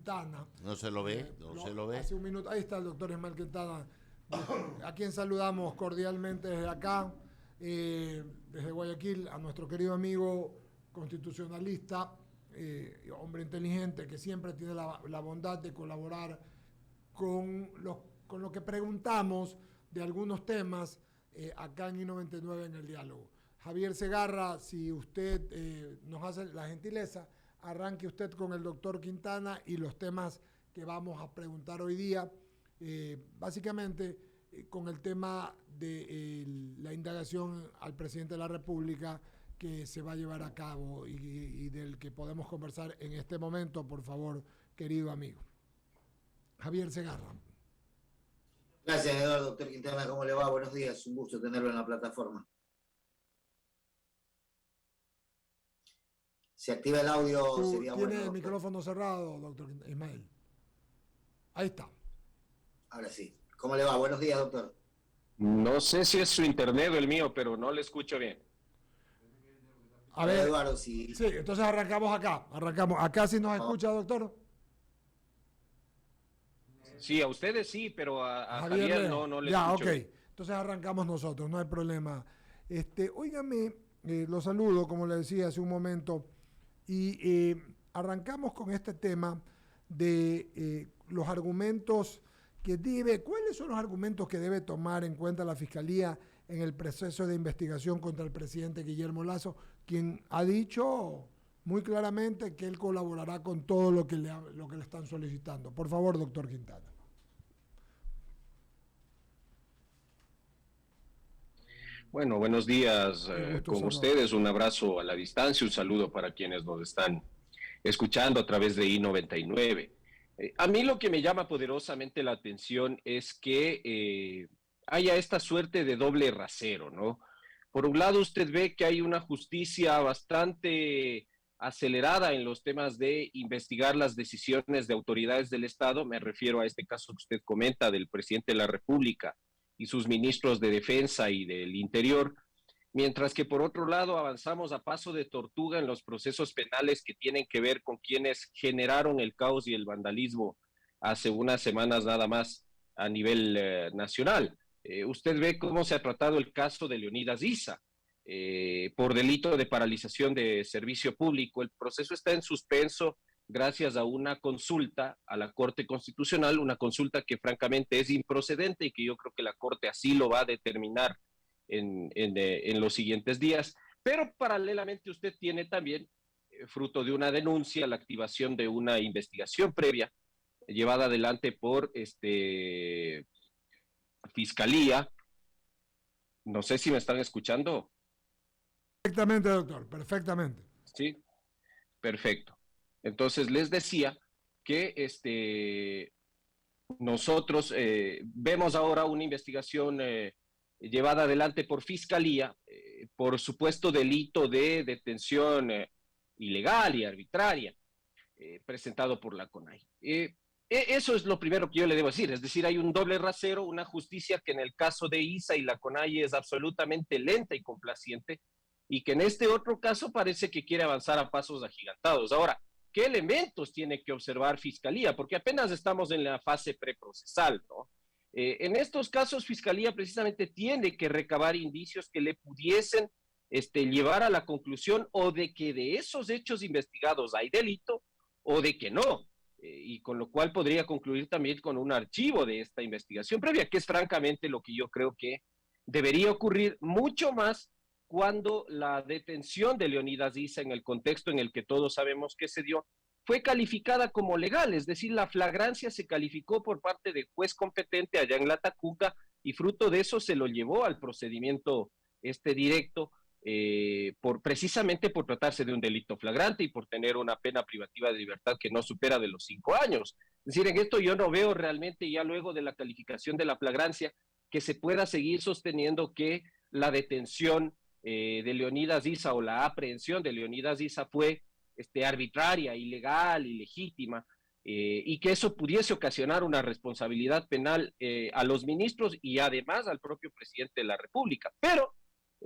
Quintana. No se lo ve, no se lo ve. Hace un minuto, ahí está el doctor Ismael Quintana, a quien saludamos cordialmente desde acá, desde Guayaquil, a nuestro querido amigo constitucionalista, hombre inteligente que siempre tiene la bondad de colaborar con lo que preguntamos de algunos temas acá en I99 en el diálogo. Javier Segarra, si usted nos hace la gentileza, arranque usted con el doctor Quintana y los temas que vamos a preguntar hoy día, básicamente con el tema de la indagación al presidente de la República que se va a llevar a cabo y del que podemos conversar en este momento, por favor, querido amigo. Javier Segarra. Gracias, Eduardo. Doctor Quintana, ¿cómo le va? Buenos días, un gusto tenerlo en la plataforma. Si activa el audio sería bueno. Tiene el micrófono cerrado, doctor Ismael. Ahí está. Ahora sí. ¿Cómo le va? Buenos días, doctor. No sé si es su internet o el mío, pero no le escucho bien. A ver, Eduardo, sí. Sí, entonces arrancamos acá. Acá sí nos escucha, doctor. Sí, a ustedes sí, pero a Javier no le escucho. Ya, ok. Entonces arrancamos nosotros, no hay problema. Óigame, lo saludo, como le decía hace un momento, y arrancamos con este tema de los argumentos ¿cuáles son los argumentos que debe tomar en cuenta la Fiscalía en el proceso de investigación contra el presidente Guillermo Lasso, quien ha dicho muy claramente que él colaborará con todo lo que le están solicitando? Por favor, doctor Quintana. Bueno, buenos días con ustedes, un abrazo a la distancia, un saludo para quienes nos están escuchando a través de I99. A mí lo que me llama poderosamente la atención es que haya esta suerte de doble rasero, ¿no? Por un lado, usted ve que hay una justicia bastante acelerada en los temas de investigar las decisiones de autoridades del Estado. Me refiero a este caso que usted comenta del presidente de la República y sus ministros de Defensa y del Interior, mientras que por otro lado avanzamos a paso de tortuga en los procesos penales que tienen que ver con quienes generaron el caos y el vandalismo hace unas semanas nada más a nivel nacional. Usted ve cómo se ha tratado el caso de Leonidas Issa por delito de paralización de servicio público. El proceso está en suspenso gracias a una consulta a la Corte Constitucional, una consulta que francamente es improcedente y que yo creo que la Corte así lo va a determinar en los siguientes días, pero paralelamente usted tiene también, fruto de una denuncia, la activación de una investigación previa llevada adelante por Fiscalía. No sé si me están escuchando. Perfectamente, doctor, perfectamente. Sí, perfecto. Entonces les decía que nosotros vemos ahora una investigación llevada adelante por Fiscalía por supuesto delito de detención ilegal y arbitraria presentado por la CONAI. Eso es lo primero que yo le debo decir, es decir, hay un doble rasero, una justicia que en el caso de Issa y la CONAI es absolutamente lenta y complaciente, y que en este otro caso parece que quiere avanzar a pasos agigantados. Ahora, ¿qué elementos tiene que observar Fiscalía? Porque apenas estamos en la fase preprocesal, ¿no? En estos casos, Fiscalía precisamente tiene que recabar indicios que le pudiesen llevar a la conclusión o de que de esos hechos investigados hay delito o de que no, y con lo cual podría concluir también con un archivo de esta investigación previa, que es francamente lo que yo creo que debería ocurrir mucho más cuando la detención de Leonidas Issa, en el contexto en el que todos sabemos que se dio, fue calificada como legal, es decir, la flagrancia se calificó por parte del juez competente allá en La Tacuca y fruto de eso se lo llevó al procedimiento directo precisamente por tratarse de un delito flagrante y por tener una pena privativa de libertad que no supera de los 5 años. Es decir, en esto yo no veo realmente ya luego de la calificación de la flagrancia que se pueda seguir sosteniendo que la detención de Leonidas Issa o la aprehensión de Leonidas Issa fue arbitraria, ilegal, ilegítima, y que eso pudiese ocasionar una responsabilidad penal a los ministros y además al propio presidente de la República. Pero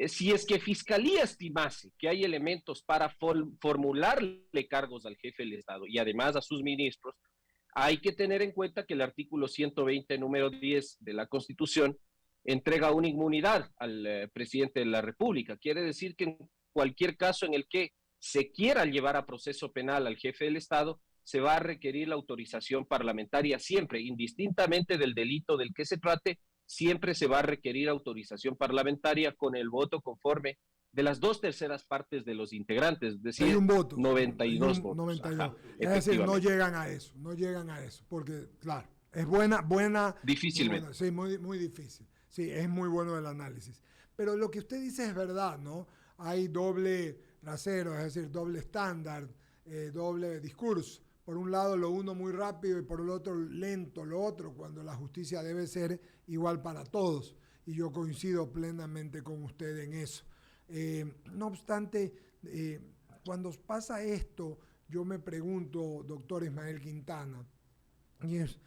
si es que Fiscalía estimase que hay elementos para formularle cargos al jefe del Estado y además a sus ministros, Hay que tener en cuenta que el artículo 120, número 10 de la Constitución, entrega una inmunidad al presidente de la República. Quiere decir que en cualquier caso en el que se quiera llevar a proceso penal al jefe del Estado, se va a requerir la autorización parlamentaria siempre, indistintamente del delito del que se trate, siempre se va a requerir autorización parlamentaria con el voto conforme de las 2/3 partes de los integrantes, es decir, hay un voto, 92 votos. 92. Ajá, Es decir, no llegan a eso, porque, claro, es buena. Difícilmente. Buena, sí, muy difícil. Sí, es muy bueno el análisis. Pero lo que usted dice es verdad, ¿no? Hay doble rasero, es decir, doble estándar, doble discurso. Por un lado lo uno muy rápido y por el otro lento lo otro, cuando la justicia debe ser igual para todos. Y yo coincido plenamente con usted en eso. No obstante, cuando pasa esto, yo me pregunto, doctor Ismael Quintana, y es,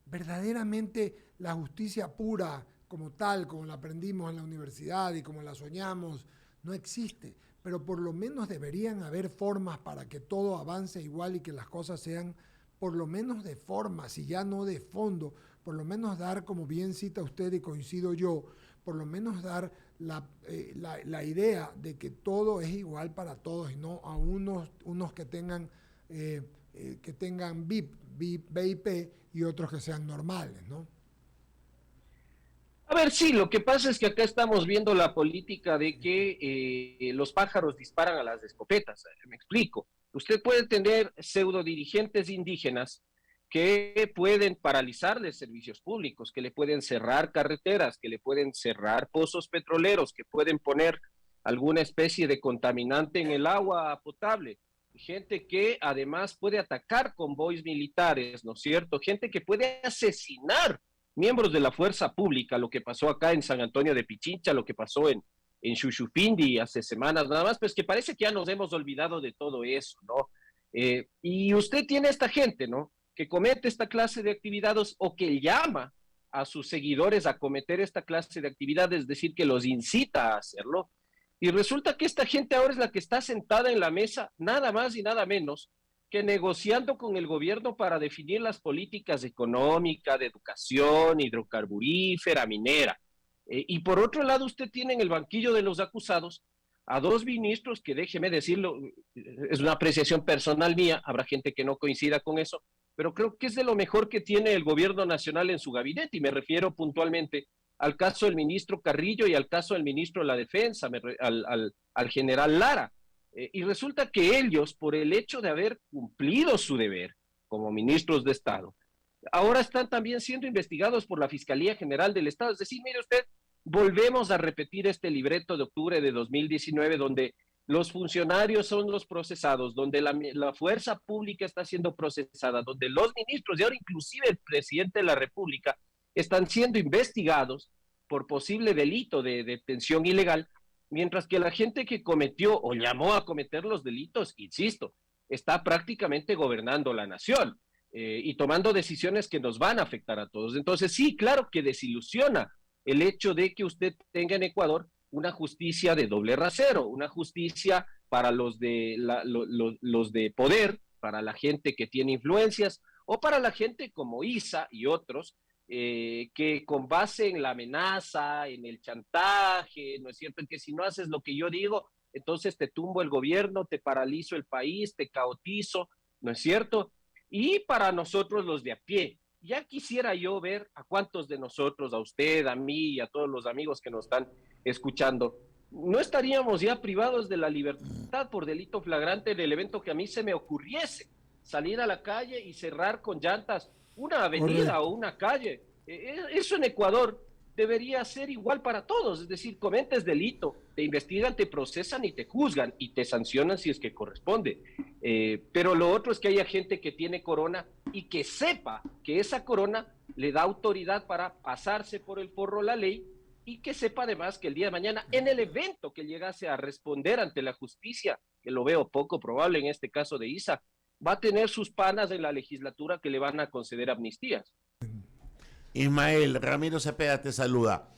verdaderamente la justicia pura como tal, como la aprendimos en la universidad y como la soñamos, no existe, pero por lo menos deberían haber formas para que todo avance igual y que las cosas sean por lo menos de forma, si ya no de fondo, por lo menos dar, como bien cita usted y coincido yo, por lo menos dar la idea de que todo es igual para todos y no a unos que tengan VIP y otros que sean normales, ¿no? A ver, sí, lo que pasa es que acá estamos viendo la política de que los pájaros disparan a las escopetas. Me explico. Usted puede tener pseudo dirigentes indígenas que pueden paralizarles servicios públicos, que le pueden cerrar carreteras, que le pueden cerrar pozos petroleros, que pueden poner alguna especie de contaminante en el agua potable. Gente que además puede atacar convoys militares, ¿no es cierto? Gente que puede asesinar miembros de la fuerza pública, lo que pasó acá en San Antonio de Pichincha, lo que pasó en Xuxupindi hace semanas nada más, pues que parece que ya nos hemos olvidado de todo eso, ¿no? Y usted tiene esta gente, ¿no? Que comete esta clase de actividades o que llama a sus seguidores a cometer esta clase de actividades, es decir, que los incita a hacerlo. Y resulta que esta gente ahora es la que está sentada en la mesa, nada más y nada menos que negociando con el gobierno para definir las políticas económicas, de educación, hidrocarburífera, minera. Y por otro lado, usted tiene en el banquillo de los acusados a dos ministros que, déjeme decirlo, es una apreciación personal mía, habrá gente que no coincida con eso, pero creo que es de lo mejor que tiene el gobierno nacional en su gabinete, y me refiero puntualmente al caso del ministro Carrillo y al caso del ministro de la Defensa, al general Lara. Y resulta que ellos, por el hecho de haber cumplido su deber como ministros de Estado, ahora están también siendo investigados por la Fiscalía General del Estado. Es decir, mire usted, volvemos a repetir este libreto de octubre de 2019, donde los funcionarios son los procesados, donde la fuerza pública está siendo procesada, donde los ministros y ahora inclusive el presidente de la República están siendo investigados por posible delito de detención ilegal, mientras que la gente que cometió o llamó a cometer los delitos, insisto, está prácticamente gobernando la nación y tomando decisiones que nos van a afectar a todos. Entonces, sí, claro que desilusiona el hecho de que usted tenga en Ecuador una justicia de doble rasero, una justicia para los de poder, para la gente que tiene influencias, o para la gente como Isa y otros, que con base en la amenaza, en el chantaje, ¿no es cierto?, en que si no haces lo que yo digo, entonces te tumbo el gobierno, te paralizo el país, te caotizo, ¿no es cierto? Y para nosotros los de a pie, ya quisiera yo ver a cuántos de nosotros, a usted, a mí y a todos los amigos que nos están escuchando, no estaríamos ya privados de la libertad por delito flagrante del evento que a mí se me ocurriese, salir a la calle y cerrar con llantas una avenida o una calle. Eso en Ecuador debería ser igual para todos, es decir, cometes delito, te investigan, te procesan y te juzgan y te sancionan si es que corresponde. Pero lo otro es que haya gente que tiene corona y que sepa que esa corona le da autoridad para pasarse por el forro la ley y que sepa además que el día de mañana, en el evento que llegase a responder ante la justicia, que lo veo poco probable en este caso de Isa, va a tener sus panas en la legislatura que le van a conceder amnistías. Ismael, Ramiro Cepeda te saluda.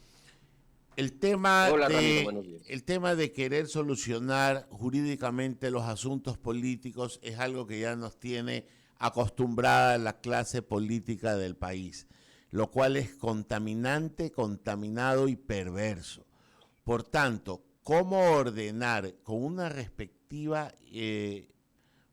Hola, Ramiro, buenos días. El tema de querer solucionar jurídicamente los asuntos políticos es algo que ya nos tiene acostumbrada la clase política del país, lo cual es contaminante, contaminado y perverso. Por tanto, ¿cómo ordenar con una respectiva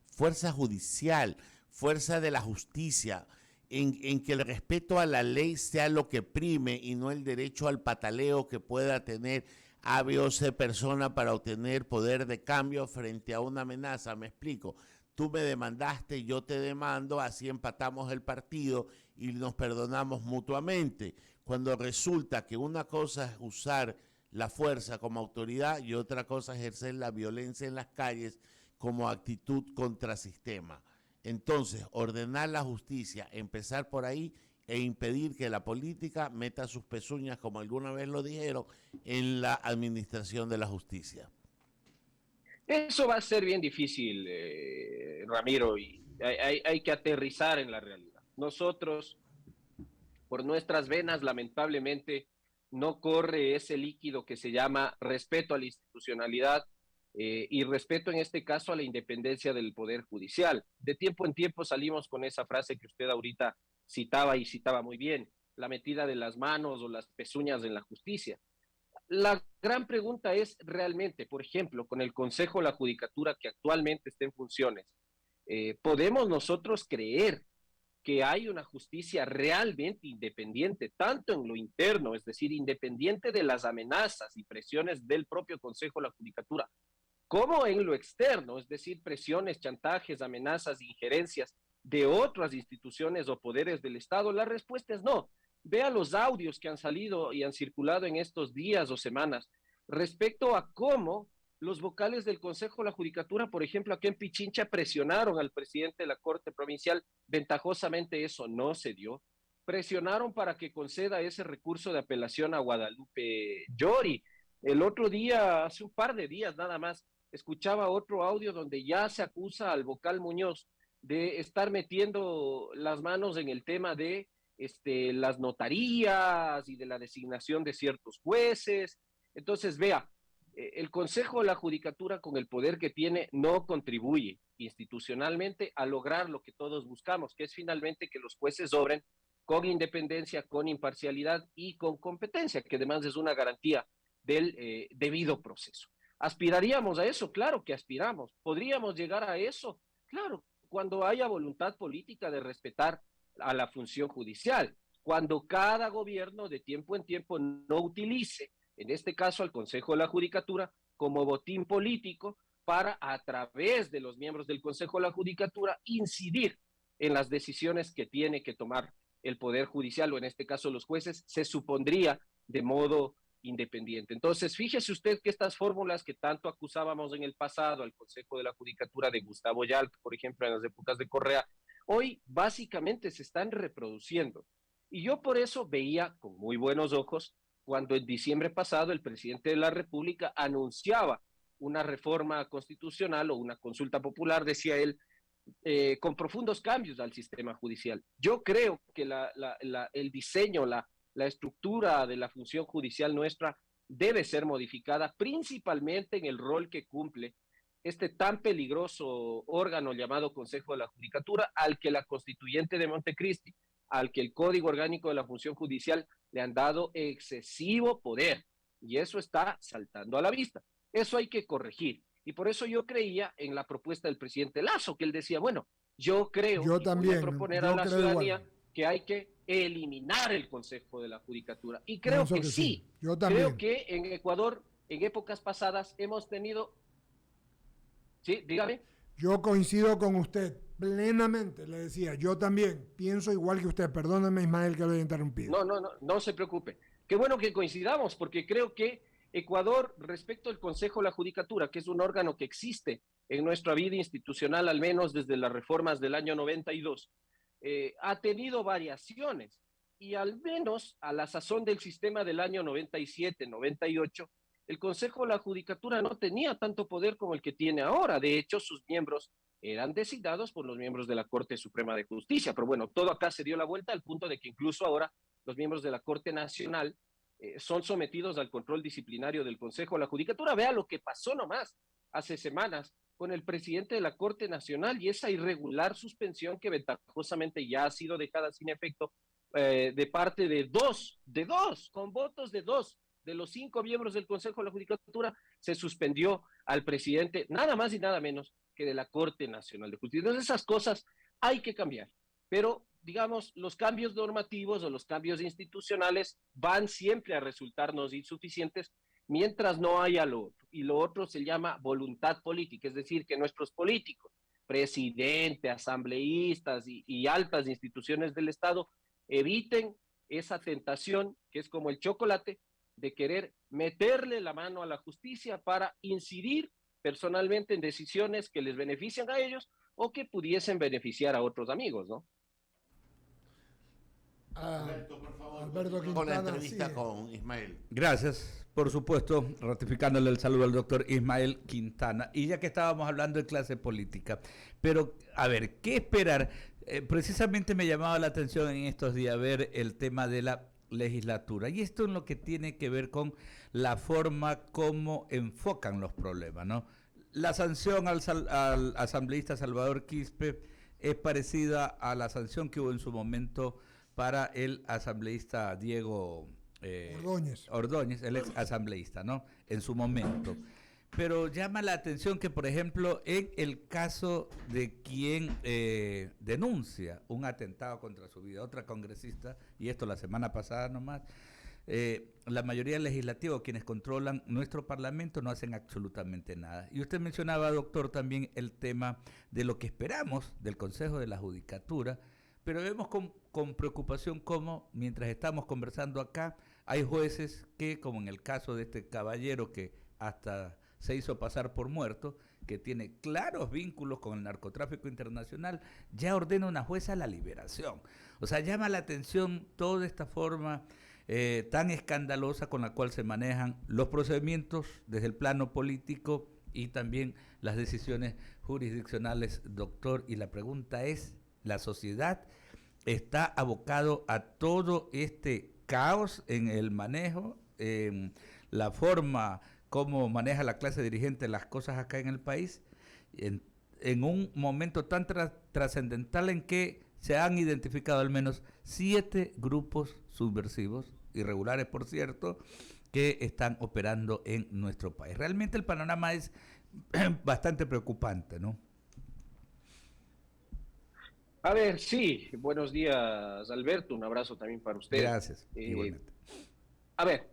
fuerza judicial, fuerza de la justicia, en que el respeto a la ley sea lo que prime y no el derecho al pataleo que pueda tener A, B o C persona para obtener poder de cambio frente a una amenaza? Me explico. Tú me demandaste, yo te demando, así empatamos el partido y nos perdonamos mutuamente. Cuando resulta que una cosa es usar la fuerza como autoridad y otra cosa es ejercer la violencia en las calles como actitud contrasistema. Entonces, ordenar la justicia, empezar por ahí e impedir que la política meta sus pezuñas, como alguna vez lo dijeron, en la administración de la justicia. Eso va a ser bien difícil, Ramiro, y hay que aterrizar en la realidad. Nosotros, por nuestras venas, lamentablemente, no corre ese líquido que se llama respeto a la institucionalidad y respeto en este caso a la independencia del Poder Judicial. De tiempo en tiempo salimos con esa frase que usted ahorita citaba y citaba muy bien, la metida de las manos o las pezuñas en la justicia. La gran pregunta es realmente, por ejemplo, con el Consejo de la Judicatura que actualmente está en funciones, ¿podemos nosotros creer que hay una justicia realmente independiente, tanto en lo interno, es decir, independiente de las amenazas y presiones del propio Consejo de la Judicatura, como en lo externo, es decir, presiones, chantajes, amenazas, injerencias de otras instituciones o poderes del Estado? La respuesta es no. Vea los audios que han salido y han circulado en estos días o semanas respecto a cómo los vocales del Consejo de la Judicatura, por ejemplo, aquí en Pichincha, presionaron al presidente de la Corte Provincial. Ventajosamente eso no se dio. Presionaron para que conceda ese recurso de apelación a Guadalupe Llori. El otro día, hace un par de días nada más, escuchaba otro audio donde ya se acusa al vocal Muñoz de estar metiendo las manos en el tema de las notarías y de la designación de ciertos jueces. Entonces, vea, el Consejo de la Judicatura, con el poder que tiene, no contribuye institucionalmente a lograr lo que todos buscamos, que es finalmente que los jueces obren con independencia, con imparcialidad y con competencia, que además es una garantía del debido proceso. ¿Aspiraríamos a eso? Claro que aspiramos. ¿Podríamos llegar a eso? Claro, cuando haya voluntad política de respetar a la función judicial, cuando cada gobierno de tiempo en tiempo no utilice, en este caso al Consejo de la Judicatura, como botín político para, a través de los miembros del Consejo de la Judicatura, incidir en las decisiones que tiene que tomar el Poder Judicial, o en este caso los jueces, se supondría de modo independiente. Entonces, fíjese usted que estas fórmulas que tanto acusábamos en el pasado al Consejo de la Judicatura de Gustavo Yalc, por ejemplo, en las épocas de Correa, hoy básicamente se están reproduciendo. Y yo por eso veía con muy buenos ojos cuando en diciembre pasado el presidente de la República anunciaba una reforma constitucional o una consulta popular, decía él, con profundos cambios al sistema judicial. Yo creo que el diseño, la estructura de la función judicial nuestra debe ser modificada, principalmente en el rol que cumple este tan peligroso órgano llamado Consejo de la Judicatura, al que la Constituyente de Montecristi, al que el Código Orgánico de la Función Judicial le han dado excesivo poder, y eso está saltando a la vista. Eso hay que corregir, y por eso yo creía en la propuesta del presidente Lasso, que él decía, bueno, yo creo Yo y también, voy a proponer yo a la creo ciudadanía igual. que hay que eliminar el Consejo de la Judicatura. Y creo Pienso que que sí. Yo Creo también. que en Ecuador, en épocas pasadas, hemos tenido... Sí, dígame. Yo coincido con usted plenamente, le decía. Yo también pienso igual que usted. Perdóneme, Ismael, que lo haya interrumpido. No se preocupe. Qué bueno que coincidamos, porque creo que Ecuador, respecto al Consejo de la Judicatura, que es un órgano que existe en nuestra vida institucional, al menos desde las reformas del año 92, ha tenido variaciones y al menos a la sazón del sistema del año 97, 98, el Consejo de la Judicatura no tenía tanto poder como el que tiene ahora. De hecho, sus miembros eran designados por los miembros de la Corte Suprema de Justicia. Pero bueno, todo acá se dio la vuelta al punto de que incluso ahora los miembros de la Corte Nacional son sometidos al control disciplinario del Consejo de la Judicatura. Vea lo que pasó nomás hace semanas con el presidente de la Corte Nacional y esa irregular suspensión que ventajosamente ya ha sido dejada sin efecto de parte de dos, con votos de dos de los 5 miembros del Consejo de la Judicatura, se suspendió al presidente, nada más y nada menos que de la Corte Nacional de Justicia. Entonces esas cosas hay que cambiar, pero digamos, los cambios normativos o los cambios institucionales van siempre a resultarnos insuficientes mientras no haya lo otro. Y lo otro se llama voluntad política, es decir, que nuestros políticos, presidente, asambleístas y altas instituciones del Estado eviten esa tentación que es como el chocolate de querer meterle la mano a la justicia para incidir personalmente en decisiones que les benefician a ellos o que pudiesen beneficiar a otros amigos, ¿no? Alberto, por favor, Alberto con la Quintana, entrevista sí. con Ismael. Gracias, por supuesto, ratificándole el saludo al doctor Ismael Quintana. Y ya que estábamos hablando de clase política, pero a ver, ¿qué esperar? Precisamente me llamaba la atención en estos días ver el tema de la legislatura. Y esto es lo que tiene que ver con la forma como enfocan los problemas, ¿no? La sanción al asambleísta Salvador Quispe es parecida a la sanción que hubo en su momento para el asambleísta Diego Ordóñez, el ex asambleísta, ¿no? En su momento. Pero llama la atención que, por ejemplo, en el caso de quien denuncia un atentado contra su vida, otra congresista, y esto la semana pasada nomás, la mayoría legislativa, quienes controlan nuestro parlamento, no hacen absolutamente nada. Y usted mencionaba, doctor, también el tema de lo que esperamos del Consejo de la Judicatura, pero vemos con preocupación cómo, mientras estamos conversando acá, hay jueces que, como en el caso de este caballero que hasta se hizo pasar por muerto, que tiene claros vínculos con el narcotráfico internacional, ya ordena una jueza la liberación. O sea, llama la atención toda esta forma tan escandalosa con la cual se manejan los procedimientos desde el plano político y también las decisiones jurisdiccionales, doctor. Y la pregunta es, ¿la sociedad está abocado a todo este caos en el manejo, en la forma como maneja la clase dirigente las cosas acá en el país, en un momento tan trascendental en que se han identificado al menos 7 grupos subversivos, irregulares por cierto, que están operando en nuestro país? Realmente el panorama es bastante preocupante, ¿no? A ver, sí, buenos días, Alberto, un abrazo también para usted. Gracias, igualmente. A ver,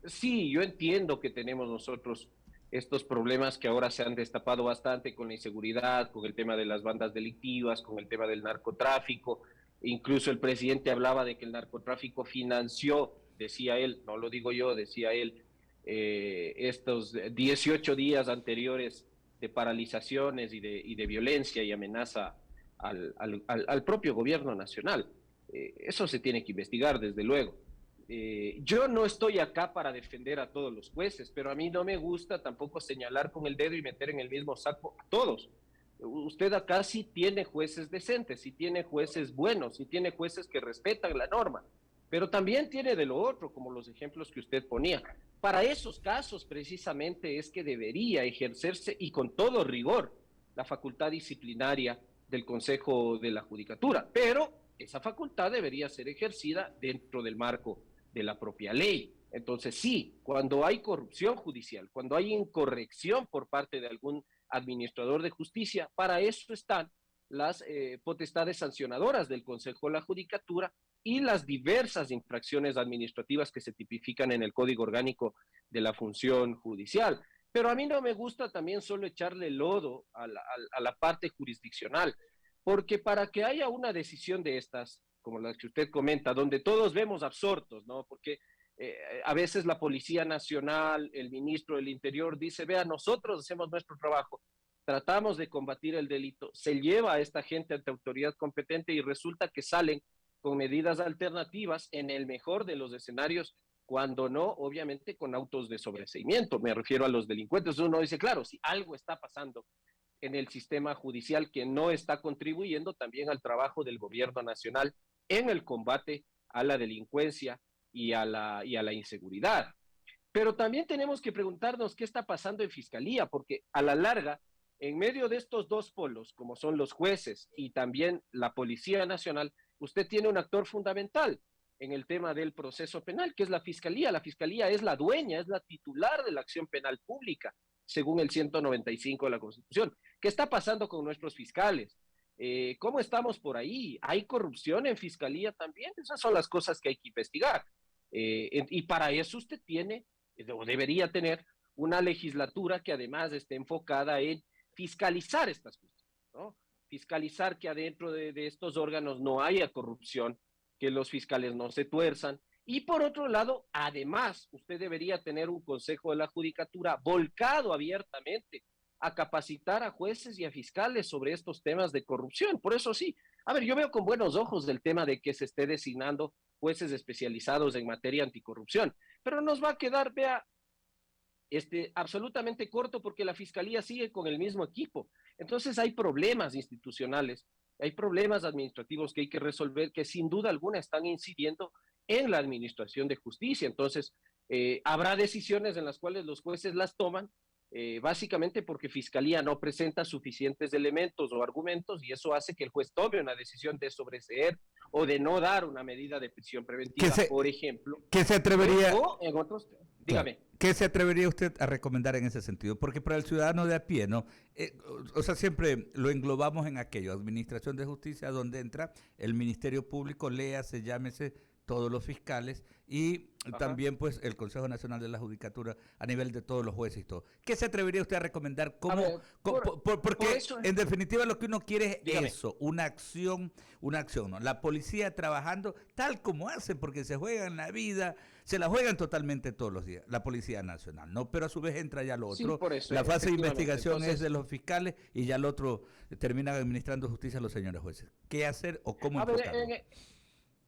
sí, yo entiendo que tenemos nosotros estos problemas que ahora se han destapado bastante con la inseguridad, con el tema de las bandas delictivas, con el tema del narcotráfico. Incluso el presidente hablaba de que el narcotráfico financió, decía él, no lo digo yo, decía él, estos 18 días anteriores de paralizaciones y de violencia y amenaza al propio gobierno nacional. Eso se tiene que investigar, desde luego. Yo no estoy acá para defender a todos los jueces, pero a mí no me gusta tampoco señalar con el dedo y meter en el mismo saco a todos. Usted acá sí tiene jueces decentes, sí tiene jueces buenos, sí tiene jueces que respetan la norma, pero también tiene de lo otro, como los ejemplos que usted ponía. Para esos casos precisamente es que debería ejercerse, y con todo rigor, la facultad disciplinaria del Consejo de la Judicatura, pero esa facultad debería ser ejercida dentro del marco de la propia ley. Entonces sí, cuando hay corrupción judicial, cuando hay incorrección por parte de algún administrador de justicia, para eso están las potestades sancionadoras del Consejo de la Judicatura y las diversas infracciones administrativas que se tipifican en el Código Orgánico de la Función Judicial. Pero a mí no me gusta también solo echarle lodo a la parte jurisdiccional, porque para que haya una decisión de estas, como las que usted comenta, donde todos vemos absortos, ¿no? Porque a veces la Policía Nacional, el ministro del Interior dice, vea, nosotros hacemos nuestro trabajo, tratamos de combatir el delito, se lleva a esta gente ante autoridad competente y resulta que salen con medidas alternativas en el mejor de los escenarios, cuando no, obviamente, con autos de sobreseimiento. Me refiero a los delincuentes. Uno dice, claro, si algo está pasando en el sistema judicial que no está contribuyendo también al trabajo del gobierno nacional en el combate a la delincuencia y a la inseguridad. Pero también tenemos que preguntarnos qué está pasando en Fiscalía, porque a la larga en medio de estos dos polos, como son los jueces y también la Policía Nacional, usted tiene un actor fundamental en el tema del proceso penal, que es la Fiscalía. La Fiscalía es la dueña, es la titular de la acción penal pública, según el 195 de la Constitución. ¿Qué está pasando con nuestros fiscales? ¿Cómo estamos por ahí? ¿Hay corrupción en Fiscalía también? Esas son las cosas que hay que investigar. Y para eso usted tiene, o debería tener, una legislatura que además esté enfocada en fiscalizar estas cosas, ¿no? Fiscalizar que adentro de estos órganos no haya corrupción, que los fiscales no se tuerzan. Y por otro lado, además, usted debería tener un Consejo de la Judicatura volcado abiertamente a capacitar a jueces y a fiscales sobre estos temas de corrupción. Por eso sí, a ver, yo veo con buenos ojos del tema de que se esté designando jueces especializados en materia anticorrupción, pero nos va a quedar, vea, absolutamente corto porque la Fiscalía sigue con el mismo equipo. Entonces hay problemas institucionales, hay problemas administrativos que hay que resolver que sin duda alguna están incidiendo en la administración de justicia. Entonces, habrá decisiones en las cuales los jueces las toman, básicamente porque Fiscalía no presenta suficientes elementos o argumentos y eso hace que el juez tome una decisión de sobreseer o de no dar una medida de prisión preventiva, por ejemplo. ¿Qué se atrevería? O en otros, dígame. Claro. ¿Qué se atrevería usted a recomendar en ese sentido? Porque para el ciudadano de a pie, ¿no? O sea, siempre lo englobamos en aquello, Administración de Justicia, donde entra el Ministerio Público, léase, llámese, todos los fiscales y también pues el Consejo Nacional de la Judicatura a nivel de todos los jueces y todo. ¿Qué se atrevería usted a recomendar? Porque eso, en definitiva lo que uno quiere es eso, una acción, ¿no? La policía trabajando tal como hacen, porque se juegan la vida, se la juegan totalmente todos los días, la Policía Nacional, ¿no? Pero a su vez entra ya lo otro, sí, la fase de investigación entonces, es de los fiscales y ya el otro terminan administrando justicia a los señores jueces. ¿Qué hacer o cómo enfocarlo?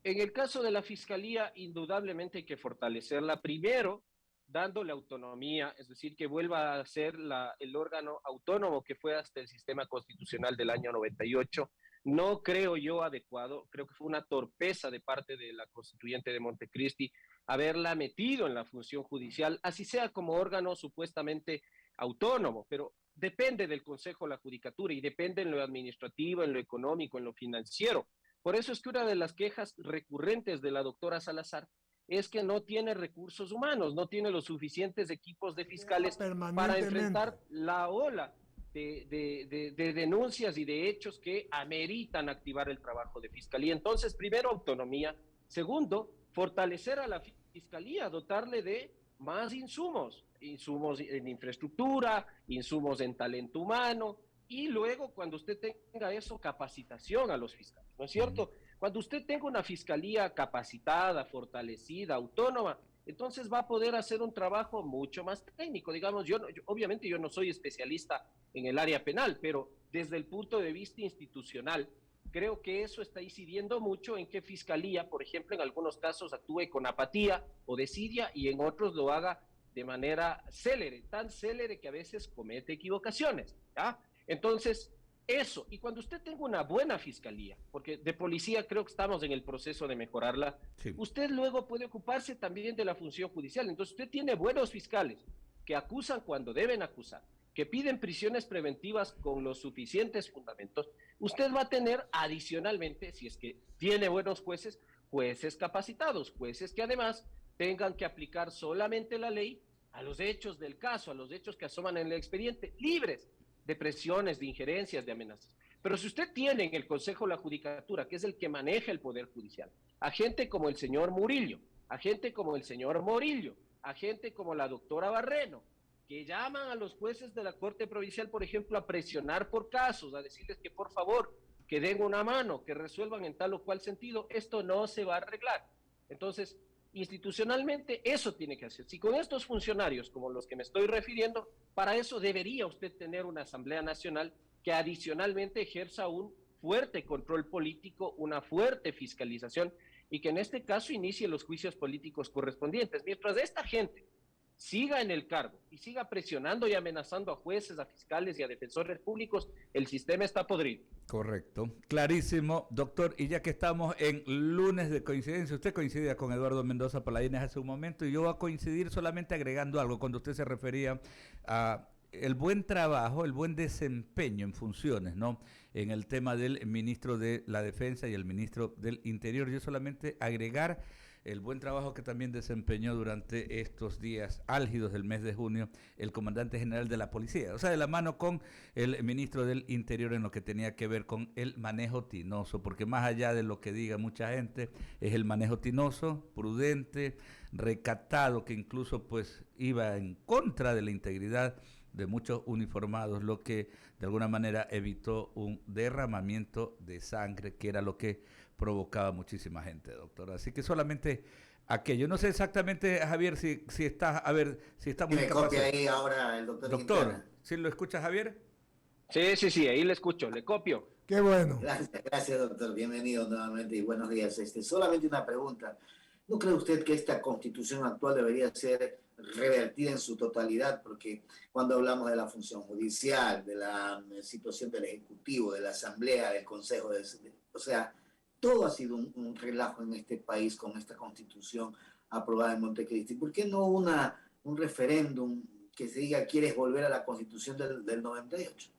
En el caso de la Fiscalía, indudablemente hay que fortalecerla, primero dándole autonomía, es decir, que vuelva a ser el órgano autónomo que fue hasta el sistema constitucional del año 98. No creo yo adecuado, creo que fue una torpeza de parte de la constituyente de Montecristi haberla metido en la función judicial, así sea como órgano supuestamente autónomo, pero depende del Consejo de la Judicatura y depende en lo administrativo, en lo económico, en lo financiero. Por eso es que una de las quejas recurrentes de la doctora Salazar es que no tiene recursos humanos, no tiene los suficientes equipos de fiscales para enfrentar la ola de denuncias y de hechos que ameritan activar el trabajo de Fiscalía. Entonces, primero, autonomía. Segundo, fortalecer a la Fiscalía, dotarle de más insumos en infraestructura, insumos en talento humano, y luego, cuando usted tenga eso, capacitación a los fiscales, ¿no es cierto? Cuando usted tenga una fiscalía capacitada, fortalecida, autónoma, entonces va a poder hacer un trabajo mucho más técnico. Digamos, obviamente yo no soy especialista en el área penal, pero desde el punto de vista institucional, creo que eso está incidiendo mucho en que fiscalía, por ejemplo, en algunos casos actúe con apatía o desidia y en otros lo haga de manera célere, tan célere que a veces comete equivocaciones, ¿ya? Entonces, eso, y cuando usted tenga una buena fiscalía, porque de policía creo que estamos en el proceso de mejorarla, sí, usted luego puede ocuparse también de la función judicial. Entonces, usted tiene buenos fiscales que acusan cuando deben acusar, que piden prisiones preventivas con los suficientes fundamentos. Usted va a tener adicionalmente, si es que tiene buenos jueces, jueces capacitados, jueces que además tengan que aplicar solamente la ley a los hechos del caso, a los hechos que asoman en el expediente, libres de presiones, de injerencias, de amenazas. Pero si usted tiene en el Consejo de la Judicatura, que es el que maneja el Poder Judicial, a gente como el señor Murillo, a gente como el señor Morillo, a gente como la doctora Barreno, que llaman a los jueces de la Corte Provincial, por ejemplo, a presionar por casos, a decirles que por favor, que den una mano, que resuelvan en tal o cual sentido, esto no se va a arreglar. Entonces, institucionalmente eso tiene que hacer. Si con estos funcionarios, como los que me estoy refiriendo, para eso debería usted tener una Asamblea Nacional que adicionalmente ejerza un fuerte control político, una fuerte fiscalización y que en este caso inicie los juicios políticos correspondientes. Mientras esta gente siga en el cargo y siga presionando y amenazando a jueces, a fiscales y a defensores públicos, el sistema está podrido. Correcto, clarísimo, doctor. Y ya que estamos en lunes de coincidencia, usted coincidía con Eduardo Mendoza Paladines hace un momento y yo voy a coincidir solamente agregando algo cuando usted se refería a el buen trabajo, el buen desempeño en funciones, ¿no? En el tema del ministro de la Defensa y el ministro del Interior. Yo solamente agregar el buen trabajo que también desempeñó durante estos días álgidos del mes de junio el comandante general de la policía, o sea, de la mano con el ministro del Interior en lo que tenía que ver con el manejo tinoso, porque más allá de lo que diga mucha gente, es el manejo tinoso, prudente, recatado, que incluso pues iba en contra de la integridad de muchos uniformados, lo que de alguna manera evitó un derramamiento de sangre, que era lo que provocaba muchísima gente, doctor. Así que solamente aquello. No sé exactamente, Javier, si está, a ver, si está muy Me copia ahí ahora el doctor Quintana. ¿Sí lo escucha, Javier? Sí, ahí le escucho, le copio. Qué bueno. Gracias, doctor. Bienvenido nuevamente y buenos días. Solamente una pregunta. ¿No cree usted que esta constitución actual debería ser revertida en su totalidad? Porque cuando hablamos de la función judicial, de la situación del Ejecutivo, de la Asamblea, del Consejo, o sea, todo ha sido un relajo en este país con esta constitución aprobada en Montecristi. ¿Por qué no un referéndum que se diga quieres volver a la constitución del 98?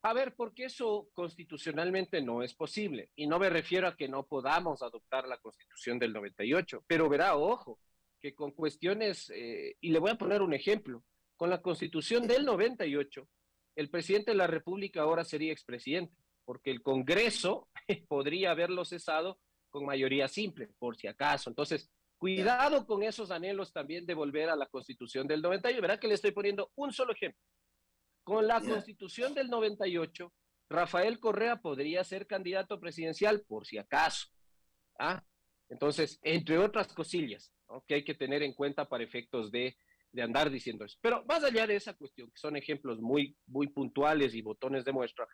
A ver, porque eso constitucionalmente no es posible. Y no me refiero a que no podamos adoptar la Constitución del 98, pero verá, ojo, que con cuestiones, y le voy a poner un ejemplo, con la Constitución del 98, el presidente de la República ahora sería expresidente, porque el Congreso podría haberlo cesado con mayoría simple, por si acaso. Entonces, cuidado con esos anhelos también de volver a la Constitución del 98. Verá que le estoy poniendo un solo ejemplo. Con la Constitución del 98, Rafael Correa podría ser candidato presidencial por si acaso. ¿Ah? Entonces, entre otras cosillas, ¿no?, que hay que tener en cuenta para efectos de andar diciendo eso. Pero más allá de esa cuestión, que son ejemplos muy, muy puntuales y botones de muestra,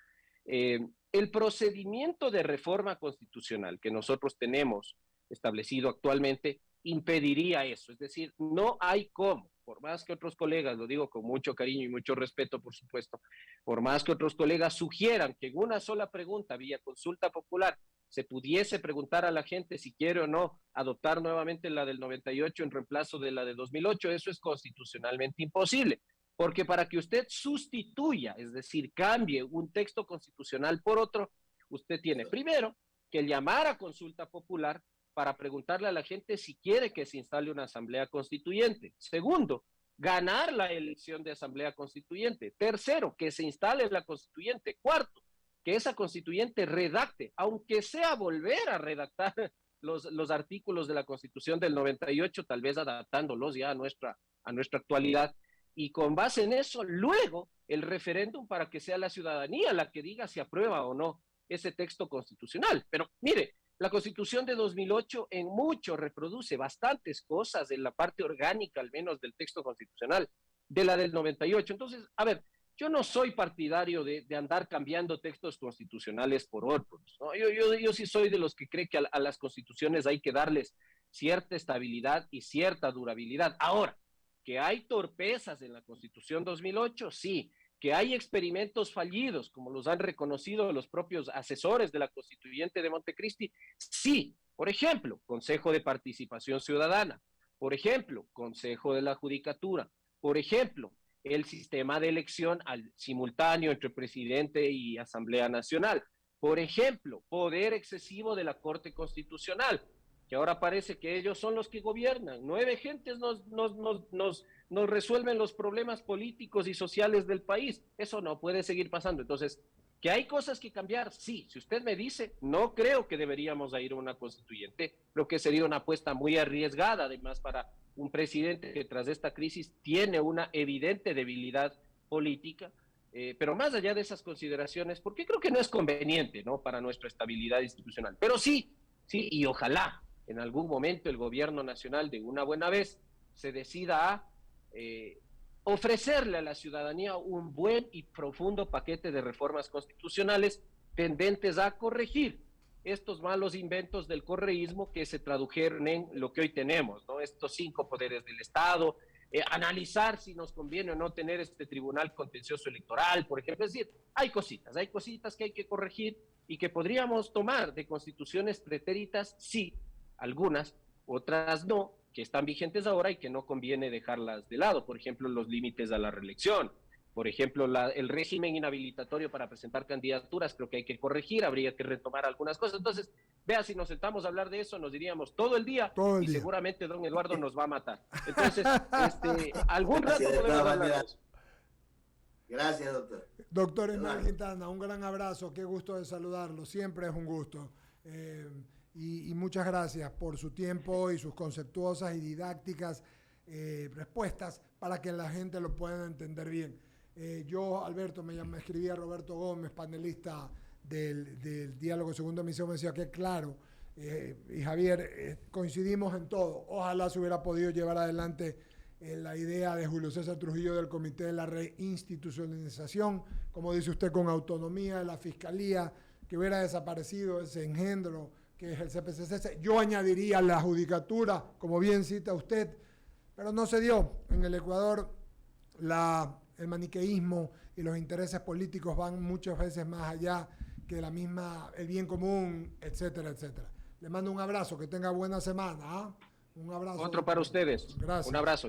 el procedimiento de reforma constitucional que nosotros tenemos establecido actualmente impediría eso. Es decir, no hay cómo, por más que otros colegas, lo digo con mucho cariño y mucho respeto, por supuesto, por más que otros colegas sugieran que en una sola pregunta, vía consulta popular, se pudiese preguntar a la gente si quiere o no adoptar nuevamente la del 98 en reemplazo de la de 2008, eso es constitucionalmente imposible. Porque para que usted sustituya, es decir, cambie un texto constitucional por otro, usted tiene primero que llamar a consulta popular para preguntarle a la gente si quiere que se instale una asamblea constituyente. Segundo, ganar la elección de asamblea constituyente. Tercero, que se instale la constituyente. Cuarto, que esa constituyente redacte, aunque sea volver a redactar los artículos de la Constitución del 98, tal vez adaptándolos ya a nuestra actualidad, y con base en eso, luego el referéndum para que sea la ciudadanía la que diga si aprueba o no ese texto constitucional. Pero mire, la Constitución de 2008 en mucho reproduce bastantes cosas en la parte orgánica, al menos del texto constitucional, de la del 98. Entonces, a ver, yo no soy partidario de andar cambiando textos constitucionales por otros, ¿no? Yo sí soy de los que cree que a las constituciones hay que darles cierta estabilidad y cierta durabilidad. Ahora, que hay torpezas en la Constitución 2008, sí. Que hay experimentos fallidos, como los han reconocido los propios asesores de la Constituyente de Montecristi, sí. Por ejemplo, Consejo de Participación Ciudadana. Por ejemplo, Consejo de la Judicatura. Por ejemplo, el sistema de elección simultáneo entre presidente y Asamblea Nacional. Por ejemplo, poder excesivo de la Corte Constitucional, que ahora parece que ellos son los que gobiernan. 9 gentes nos resuelven los problemas políticos y sociales del país. Eso no puede seguir pasando. Entonces, ¿que hay cosas que cambiar? Sí. Si usted me dice, no creo que deberíamos ir a una constituyente, creo que sería una apuesta muy arriesgada, además, para un presidente que tras esta crisis tiene una evidente debilidad política. Pero más allá de esas consideraciones, porque creo que no es conveniente, ¿no?, para nuestra estabilidad institucional. Pero sí, y ojalá en algún momento el gobierno nacional de una buena vez se decida a ofrecerle a la ciudadanía un buen y profundo paquete de reformas constitucionales tendentes a corregir estos malos inventos del correísmo que se tradujeron en lo que hoy tenemos, ¿no? Estos 5 poderes del Estado, analizar si nos conviene o no tener este tribunal contencioso electoral, por ejemplo. Es decir, hay cositas que hay que corregir y que podríamos tomar de constituciones pretéritas, sí, algunas, otras no, que están vigentes ahora y que no conviene dejarlas de lado. Por ejemplo, los límites a la reelección. Por ejemplo, el régimen inhabilitatorio para presentar candidaturas, creo que hay que corregir, habría que retomar algunas cosas. Entonces, vea, si nos sentamos a hablar de eso, nos diríamos todo el día y seguramente don Eduardo nos va a matar. Entonces, algún rato podemos hablar de eso. Gracias, doctor. Doctor Ismael Quintana, un gran abrazo, qué gusto de saludarlo, siempre es un gusto. Y muchas gracias por su tiempo y sus conceptuosas y didácticas respuestas para que la gente lo pueda entender bien. Yo, Alberto, me escribía Roberto Gómez, panelista del Diálogo Segunda Emisión, me decía que claro, y Javier, coincidimos en todo. Ojalá se hubiera podido llevar adelante la idea de Julio César Trujillo del Comité de la Reinstitucionalización, como dice usted, con autonomía de la Fiscalía, que hubiera desaparecido ese engendro que es el CPCC. Yo añadiría la judicatura, como bien cita usted, pero no se dio. En el Ecuador el maniqueísmo y los intereses políticos van muchas veces más allá que el bien común, etcétera, etcétera. Le mando un abrazo, que tenga buena semana. ¿Ah? Un abrazo. Otro para ustedes. Gracias. Un abrazo.